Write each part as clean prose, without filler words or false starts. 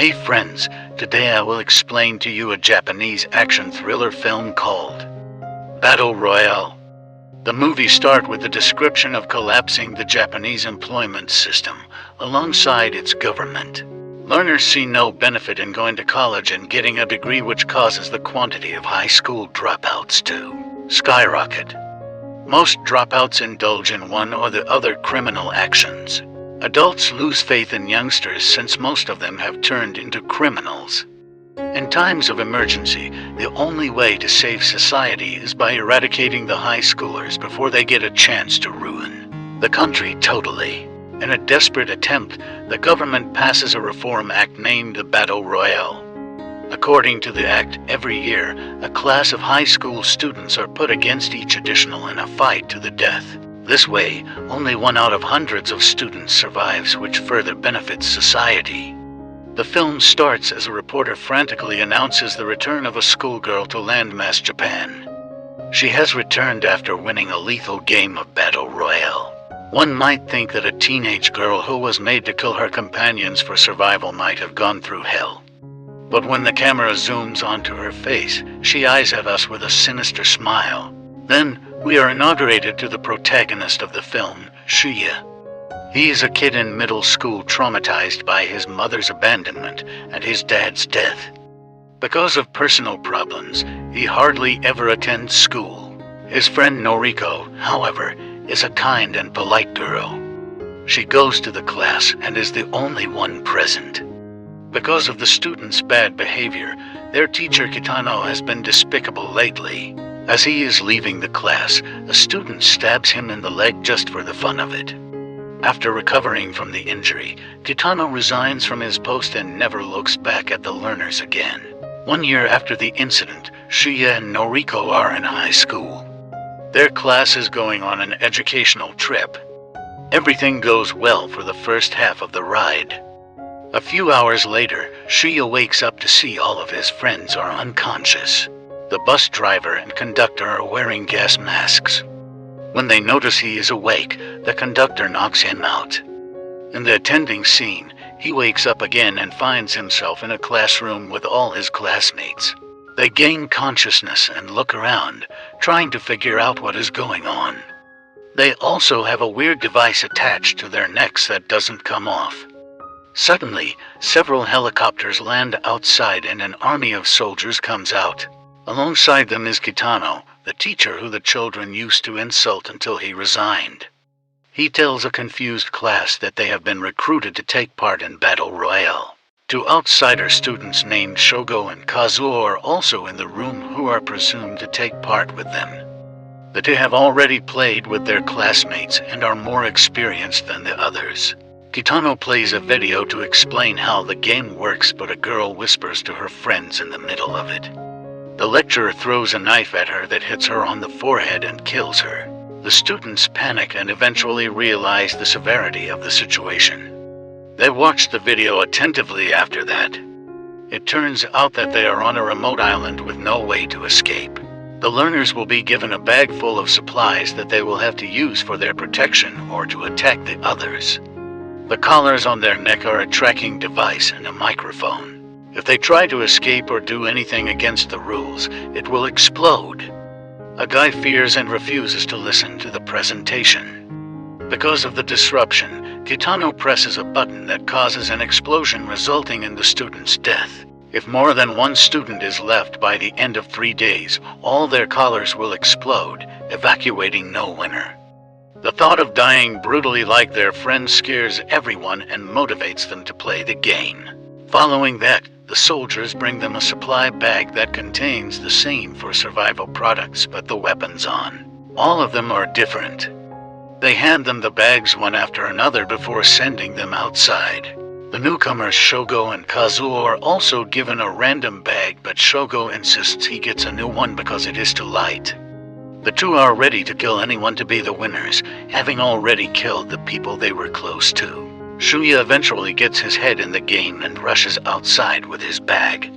Hey friends, today I will explain to you a Japanese action thriller film called Battle Royale. The movie starts with a description of collapsing the Japanese employment system alongside its government. Learners see no benefit in going to college and getting a degree, which causes the quantity of high school dropouts to skyrocket. Most dropouts indulge in one or the other criminal actions. Adults lose faith in youngsters since most of them have turned into criminals. In times of emergency, the only way to save society is by eradicating the high schoolers before they get a chance to ruin the country totally. In a desperate attempt, the government passes a reform act named the Battle Royale. According to the act, every year, a class of high school students are put against each additional in a fight to the death. This way, only one out of hundreds of students survives, which further benefits society. The film starts as a reporter frantically announces the return of a schoolgirl to landmass Japan. She has returned after winning a lethal game of Battle Royale. One might think that a teenage girl who was made to kill her companions for survival might have gone through hell. But when the camera zooms onto her face, she eyes at us with a sinister smile. Then, we are inaugurated to the protagonist of the film, Shuya. He is a kid in middle school traumatized by his mother's abandonment and his dad's death. Because of personal problems, he hardly ever attends school. His friend Noriko, however, is a kind and polite girl. She goes to the class and is the only one present. Because of the students' bad behavior, their teacher Kitano has been despicable lately. As he is leaving the class, a student stabs him in the leg just for the fun of it. After recovering from the injury, Kitano resigns from his post and never looks back at the learners again. 1 year after the incident, Shuya and Noriko are in high school. Their class is going on an educational trip. Everything goes well for the first half of the ride. A few hours later, Shuya wakes up to see all of his friends are unconscious. The bus driver and conductor are wearing gas masks. When they notice he is awake, the conductor knocks him out. In the attending scene, he wakes up again and finds himself in a classroom with all his classmates. They gain consciousness and look around, trying to figure out what is going on. They also have a weird device attached to their necks that doesn't come off. Suddenly, several helicopters land outside and an army of soldiers comes out. Alongside them is Kitano, the teacher who the children used to insult until he resigned. He tells a confused class that they have been recruited to take part in Battle Royale. Two outsider students named Shogo and Kazuo are also in the room, who are presumed to take part with them. The two have already played with their classmates and are more experienced than the others. Kitano plays a video to explain how the game works, but a girl whispers to her friends in the middle of it. The lecturer throws a knife at her that hits her on the forehead and kills her. The students panic and eventually realize the severity of the situation. They watch the video attentively after that. It turns out that they are on a remote island with no way to escape. The learners will be given a bag full of supplies that they will have to use for their protection or to attack the others. The collars on their neck are a tracking device and a microphone. If they try to escape or do anything against the rules, it will explode. A guy fears and refuses to listen to the presentation. Because of the disruption, Kitano presses a button that causes an explosion, resulting in the student's death. If more than one student is left by the end of 3 days, all their collars will explode, evacuating no winner. The thought of dying brutally like their friends scares everyone and motivates them to play the game. Following that, the soldiers bring them a supply bag that contains the same for survival products but the weapons on. All of them are different. They hand them the bags one after another before sending them outside. The newcomers Shogo and Kazuo are also given a random bag, but Shogo insists he gets a new one because it is too light. The two are ready to kill anyone to be the winners, having already killed the people they were close to. Shuya eventually gets his head in the game and rushes outside with his bag.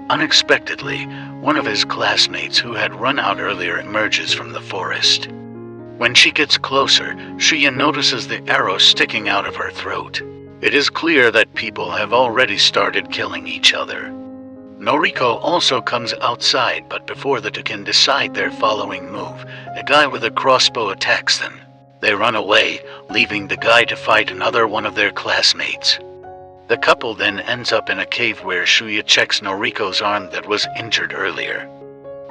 Unexpectedly, one of his classmates who had run out earlier emerges from the forest. When she gets closer, Shuya notices the arrow sticking out of her throat. It is clear that people have already started killing each other. Noriko also comes outside, but before the two can decide their following move, a guy with a crossbow attacks them. They run away, leaving the guy to fight another one of their classmates. The couple then ends up in a cave where Shuya checks Noriko's arm that was injured earlier.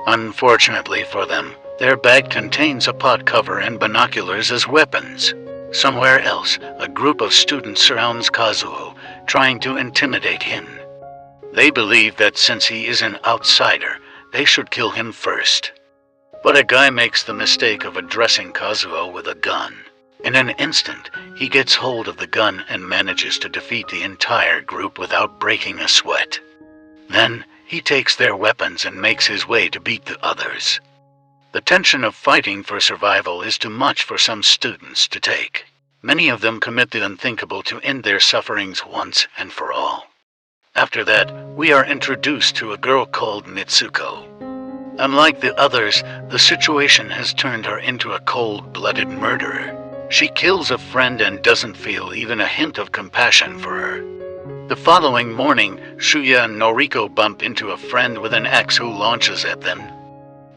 Unfortunately for them, their bag contains a pot cover and binoculars as weapons. Somewhere else, a group of students surrounds Kazuo, trying to intimidate him. They believe that since he is an outsider, they should kill him first. But a guy makes the mistake of addressing Kazuo with a gun. In an instant, he gets hold of the gun and manages to defeat the entire group without breaking a sweat. Then, he takes their weapons and makes his way to beat the others. The tension of fighting for survival is too much for some students to take. Many of them commit the unthinkable to end their sufferings once and for all. After that, we are introduced to a girl called Mitsuko. Unlike the others, the situation has turned her into a cold-blooded murderer. She kills a friend and doesn't feel even a hint of compassion for her. The following morning, Shuya and Noriko bump into a friend with an axe who launches at them.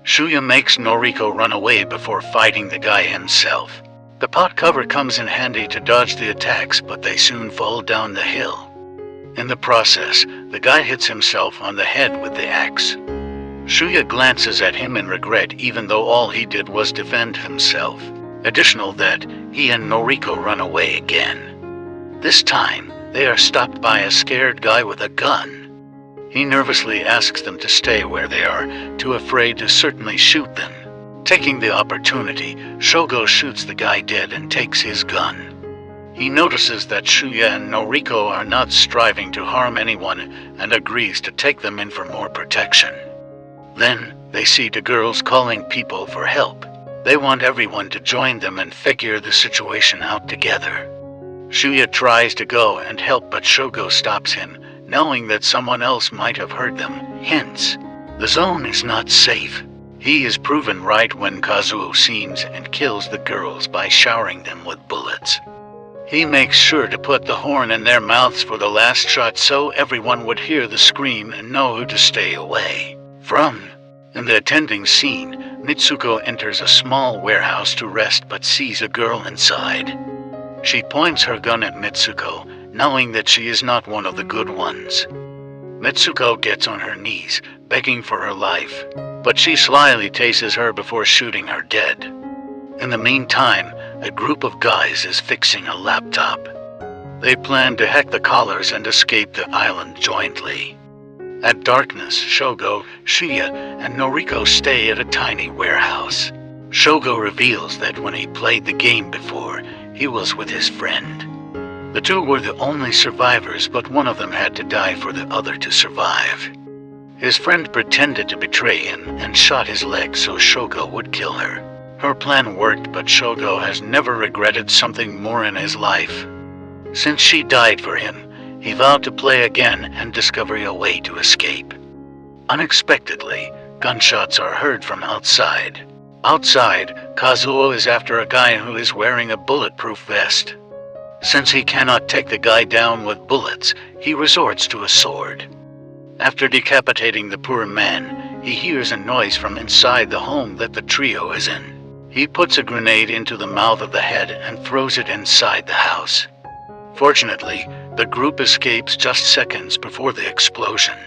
Shuya makes Noriko run away before fighting the guy himself. The pot cover comes in handy to dodge the attacks, but they soon fall down the hill. In the process, the guy hits himself on the head with the axe. Shuya glances at him in regret, even though all he did was defend himself. Additional that, he and Noriko run away again. This time, they are stopped by a scared guy with a gun. He nervously asks them to stay where they are, too afraid to certainly shoot them. Taking the opportunity, Shogo shoots the guy dead and takes his gun. He notices that Shuya and Noriko are not striving to harm anyone and agrees to take them in for more protection. Then, they see the girls calling people for help. They want everyone to join them and figure the situation out together. Shuya tries to go and help, but Shogo stops him, knowing that someone else might have heard them. Hence, the zone is not safe. He is proven right when Kazuo seems and kills the girls by showering them with bullets. He makes sure to put the horn in their mouths for the last shot so everyone would hear the scream and know who to stay away from. In the attending scene, Mitsuko enters a small warehouse to rest but sees a girl inside. She points her gun at Mitsuko, knowing that she is not one of the good ones. Mitsuko gets on her knees, begging for her life, but she slyly tases her before shooting her dead. In the meantime, a group of guys is fixing a laptop. They plan to hack the collars and escape the island jointly. At darkness, Shogo, Shuya, and Noriko stay at a tiny warehouse. Shogo reveals that when he played the game before, he was with his friend. The two were the only survivors, but one of them had to die for the other to survive. His friend pretended to betray him and shot his leg so Shogo would kill her. Her plan worked, but Shogo has never regretted something more in his life. Since she died for him, he vowed to play again and discover a way to escape. Unexpectedly, gunshots are heard from outside. Outside, Kazuo is after a guy who is wearing a bulletproof vest. Since he cannot take the guy down with bullets, he resorts to a sword. After decapitating the poor man, he hears a noise from inside the home that the trio is in. He puts a grenade into the mouth of the head and throws it inside the house. Fortunately, the group escapes just seconds before the explosion.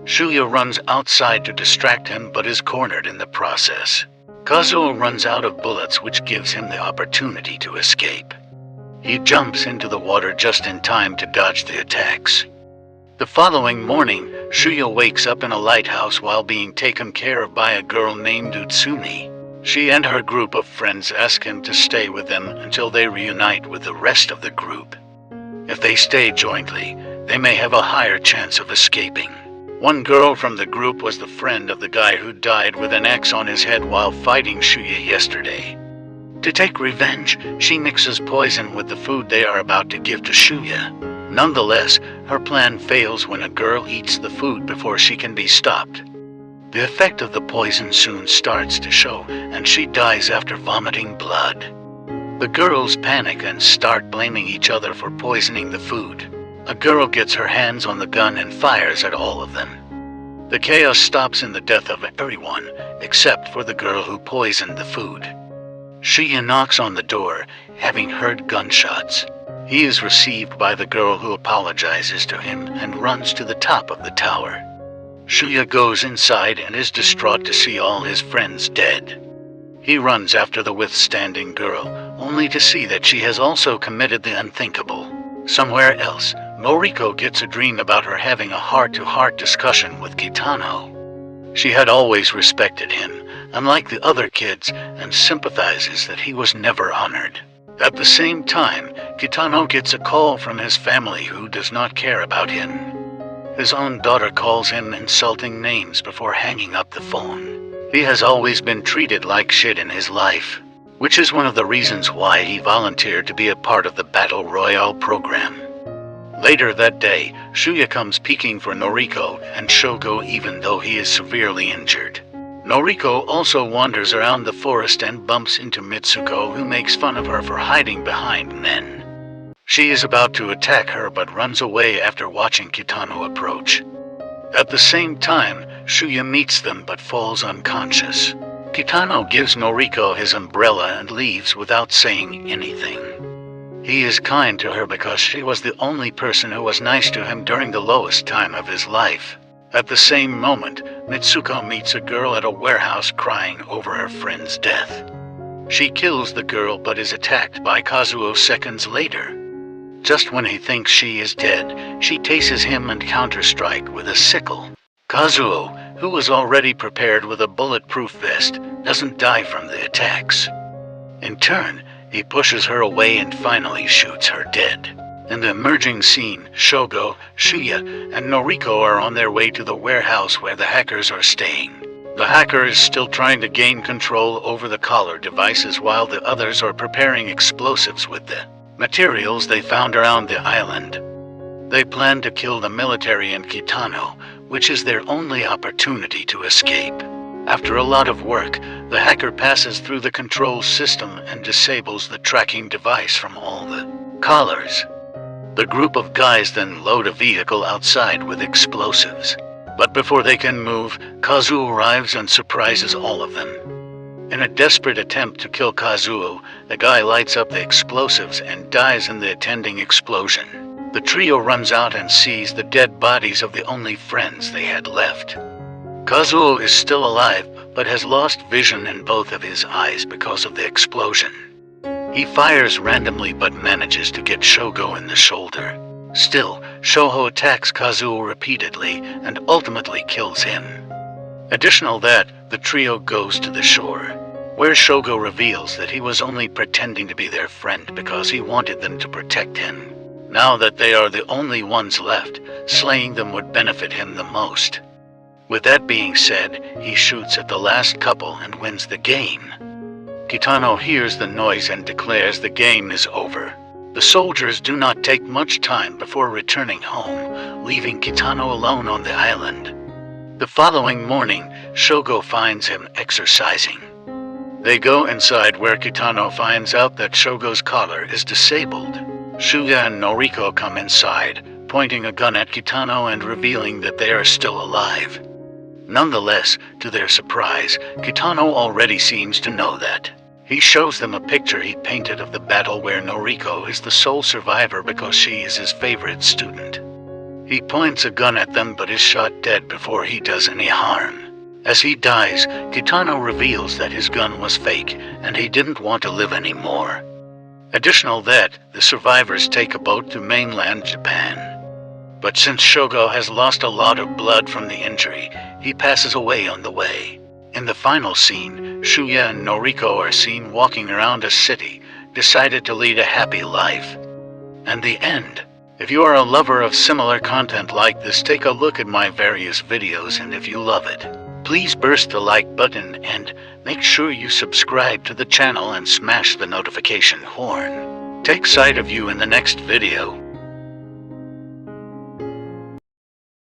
Shuya runs outside to distract him but is cornered in the process. Kazuo runs out of bullets, which gives him the opportunity to escape. He jumps into the water just in time to dodge the attacks. The following morning, Shuya wakes up in a lighthouse while being taken care of by a girl named Utsumi. She and her group of friends ask him to stay with them until they reunite with the rest of the group. If they stay jointly, they may have a higher chance of escaping. One girl from the group was the friend of the guy who died with an axe on his head while fighting Shuya yesterday. To take revenge, she mixes poison with the food they are about to give to Shuya. Nonetheless, her plan fails when a girl eats the food before she can be stopped. The effect of the poison soon starts to show, and she dies after vomiting blood. The girls panic and start blaming each other for poisoning the food. A girl gets her hands on the gun and fires at all of them. The chaos stops in the death of everyone, except for the girl who poisoned the food. Shuya knocks on the door, having heard gunshots. He is received by the girl who apologizes to him and runs to the top of the tower. Shuya goes inside and is distraught to see all his friends dead. He runs after the withstanding girl, only to see that she has also committed the unthinkable. Somewhere else, Noriko gets a dream about her having a heart-to-heart discussion with Kitano. She had always respected him, unlike the other kids, and sympathizes that he was never honored. At the same time, Kitano gets a call from his family who does not care about him. His own daughter calls him insulting names before hanging up the phone. He has always been treated like shit in his life, which is one of the reasons why he volunteered to be a part of the Battle Royale program. Later that day, Shuya comes peeking for Noriko and Shogo even though he is severely injured. Noriko also wanders around the forest and bumps into Mitsuko, who makes fun of her for hiding behind men. She is about to attack her but runs away after watching Kitano approach. At the same time, Shuya meets them but falls unconscious. Kitano gives Noriko his umbrella and leaves without saying anything. He is kind to her because she was the only person who was nice to him during the lowest time of his life. At the same moment, Mitsuko meets a girl at a warehouse crying over her friend's death. She kills the girl but is attacked by Kazuo seconds later. Just when he thinks she is dead, she tases him and counterstrike with a sickle. Kazuo, who was already prepared with a bulletproof vest, doesn't die from the attacks. In turn, he pushes her away and finally shoots her dead. In the emerging scene, Shogo, Shuya, and Noriko are on their way to the warehouse where the hackers are staying. The hacker is still trying to gain control over the collar devices while the others are preparing explosives with the materials they found around the island. They plan to kill the military and Kitano, which is their only opportunity to escape. After a lot of work, the hacker passes through the control system and disables the tracking device from all the collars. The group of guys then load a vehicle outside with explosives. But before they can move, Kazuo arrives and surprises all of them. In a desperate attempt to kill Kazuo, the guy lights up the explosives and dies in the attending explosion. The trio runs out and sees the dead bodies of the only friends they had left. Kazuo is still alive, but has lost vision in both of his eyes because of the explosion. He fires randomly but manages to get Shogo in the shoulder. Still, Shoho attacks Kazuo repeatedly and ultimately kills him. Additional that, the trio goes to the shore, where Shogo reveals that he was only pretending to be their friend because he wanted them to protect him. Now that they are the only ones left, slaying them would benefit him the most. With that being said, he shoots at the last couple and wins the game. Kitano hears the noise and declares the game is over. The soldiers do not take much time before returning home, leaving Kitano alone on the island. The following morning, Shogo finds him exercising. They go inside where Kitano finds out that Shogo's collar is disabled. Shuya and Noriko come inside, pointing a gun at Kitano and revealing that they are still alive. Nonetheless, to their surprise, Kitano already seems to know that. He shows them a picture he painted of the battle where Noriko is the sole survivor because she is his favorite student. He points a gun at them but is shot dead before he does any harm. As he dies, Kitano reveals that his gun was fake and he didn't want to live anymore. Additional that, the survivors take a boat to mainland Japan. But since Shogo has lost a lot of blood from the injury, he passes away on the way. In the final scene, Shuya and Noriko are seen walking around a city, decided to lead a happy life. And the end. If you are a lover of similar content like this, take a look at my various videos, and if you love it, please burst the like button and make sure you subscribe to the channel and smash the notification horn. Take sight of you in the next video.